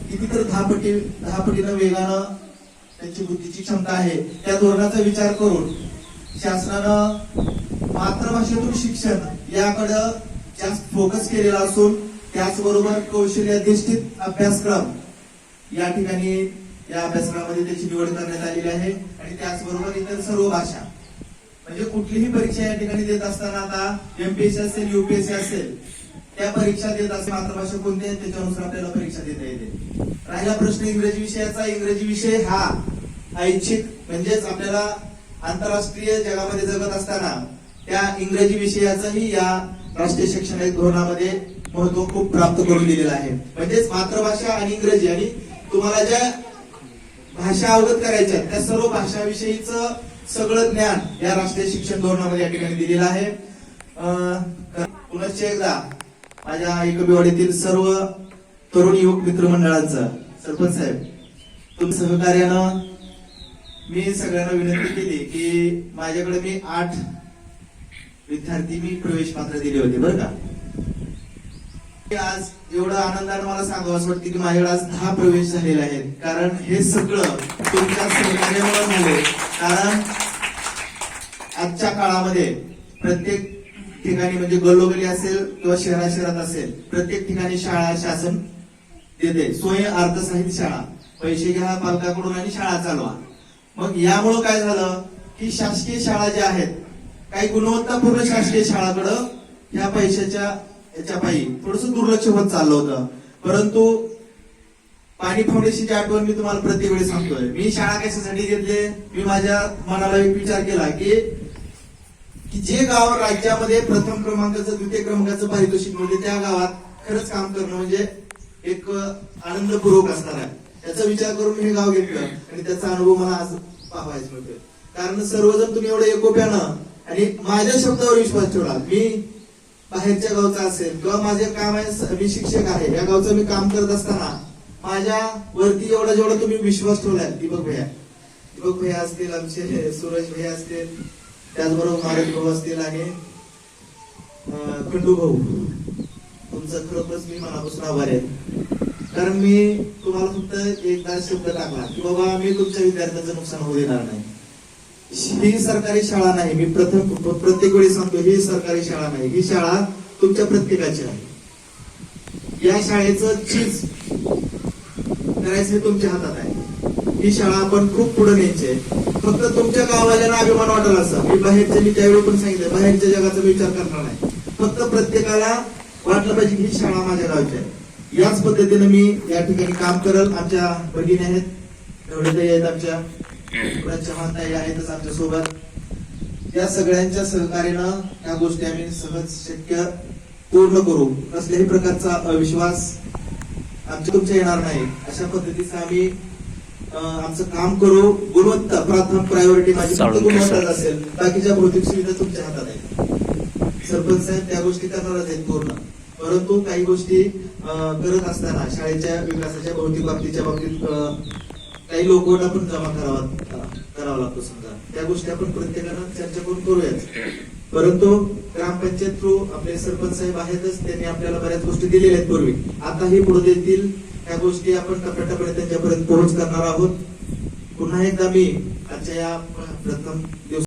कितीतरी 10 पटीनं वेगानं त्यांची बुद्धीची क्षमता आहे. त्या धोरणाचा विचार करून शासनानं मातृभाषेतून शिक्षण याकडे जास्त फोकस केलेला असून त्याचबरोबर कौशल्याधिष्ठित अभ्यासक्रम या ठिकाणी या अभ्यासक्रमामध्ये त्याची निवड करण्यात आलेली आहे. आणि त्याचबरोबर इतर सर्व भाषा म्हणजे कुठलीही परीक्षा या ठिकाणी देत असताना आता एमपीएससी असेल युपीएससी असेल त्या परीक्षा देत असताना मातृभाषा कोणती आहे त्याच्यानुसार आपल्याला परीक्षा देता येते. राहिला प्रश्न इंग्रजी विषयाचा. इंग्रजी विषय हा ऐच्छिक म्हणजेच आपल्याला आंतरराष्ट्रीय जगामध्ये जगत असताना त्या इंग्रजी विषयाचंही या राष्ट्रीय शैक्षणिक धोरणामध्ये महत्व खूप प्राप्त करून दिलेलं आहे. म्हणजेच मातृभाषा आणि इंग्रजी आणि तुम्हाला ज्या भाषा अवगत करायच्या त्या सर्व भाषाविषयीचं सगळं ज्ञान या राष्ट्रीय शिक्षण धोरणामध्ये या ठिकाणी दिलेलं आहे. पुनश्च एकदा माझ्या एकबीवाडीतील सर्व तरुण युवक मित्रमंडळांचं सरपंच साहेब तुमच्या सहकार्यानं मी सगळ्यांना विनंती केली की माझ्याकडे मी 8 विद्यार्थी मी प्रवेश पात्र दिले होते बरं का. आज एवढं आनंदाने मला सांगावं असं वाटतं की माझ्याकडे आज 10 प्रवेश झालेले आहेत. कारण हे सगळं तुमच्या सहकार्यामुळे झाले. कारण आजच्या काळामध्ये प्रत्येक ठिकाणी म्हणजे गल्लोगल्ली असेल किंवा शहरात असेल प्रत्येक ठिकाणी शाळा शासन देते. स्वयं अर्थसहित शाळा पैसे घ्या पालकाकडून आणि शाळा चालवा. मग यामुळं काय झालं की शासकीय शाळा ज्या आहेत काही गुणवत्तापूर्ण शासकीय शाळाकडं ह्या पैशाच्या याच्या पायी थोडस दुर्लक्ष होत चाललं होतं. परंतु पाणी फाउंडेशनची आठवण मी तुम्हाला प्रत्येक वेळी सांगतोय. मी शाळा कशासाठी घेतले मी माझ्या मनाला एक विचार केला की जे गाव राज्यामध्ये प्रथम क्रमांकाचं द्वितीय क्रमांकाचं पारितोषिक मिळते त्या गावात खरंच काम करणं म्हणजे एक आनंदपूर्वक असणार आहे. त्याचा विचार करून मी हे गाव घेतलं आणि त्याचा अनुभव मला आज पाहायचा मिळतोय. कारण सर्वजण तुम्ही एवढं एकोप्यानं आणि माझ्या शब्दावर विश्वास ठेवला. मी बाहेरच्या गावचा असेल किंवा माझे काम आहे मी शिक्षक आहे या गावचं मी काम करत असताना माझ्या वरती एवढा जेवढा तुम्ही विश्वास ठेवलाय दीपक भैया असतील आमचे सूरज भैया असतील त्याचबरोबर महाराज भाऊ असतील आणि खंडू भाऊ तुमचं खरोखरच मी मनापासून आभारी आहे. कारण मी तुम्हाला फक्त एकदा शब्द टाकला की बाबा मी तुमच्या विद्यार्थ्यांचं नुकसान होऊ देणार नाही. ही सरकारी शाळा नाही. मी प्रत्येक वेळी सांगतो ही सरकारी शाळा नाही. ही शाळा तुमच्या प्रत्येकाची आहे. या शाळेचं चीज करायचं हे तुमच्या हातात आहे. ही शाळा आपण खूप पुढे न्यायची आहे. फक्त तुमच्या गाववाल्यांना अभिमान वाटेल असं मी बाहेरच्या मी त्यावेळी पण सांगितलं बाहेरच्या जगाचा विचार करणार नाही. फक्त प्रत्येकाला वाटलं पाहिजे की ही शाळा माझ्या गावची आहे. याच पद्धतीने मी या ठिकाणी काम करल. आमच्या भगिनी आहेत एवढे आहेत आमच्या चव्हाणताई आहेतच आमच्या सोबत. या सगळ्यांच्या सहकार्यानं या गोष्टी आम्ही सहज शक्य पूर्ण करू. कसल्याही प्रकारचा अविश्वास आमच्या तुमच्या येणार नाही अशा पद्धतीचं आम्ही आमचं काम करू. गुणवत्ता प्रथम प्रायोरिटी माझी फक्त गुणवत्ता असेल. बाकीच्या भौतिक सुविधा तुमच्या हातात आहेत. सरपंच साहेब त्या गोष्टी करणारच आहेत पूर्ण. परंतु काही गोष्टी करत असताना शाळेच्या विकासाच्या भौतिक बाबतीच्या बाबतीत काही लोकवट आपण जमा करावा लागतो. समजा त्या गोष्टी आपण प्रत्येकानं चर्चा करून करूयाच. परंतु ग्रामपंचायत थ्रू आपले सरपंच साहेब आहेतच. त्यांनी आपल्याला बऱ्याच गोष्टी दिलेल्या आहेत पूर्वी. आताही पुढे देतील. त्या गोष्टी आपण टप्प्याटप्प्याने त्यांच्यापर्यंत पोहोच करणार आहोत. पुन्हा एकदा मी आजच्या या प्रथम दिवस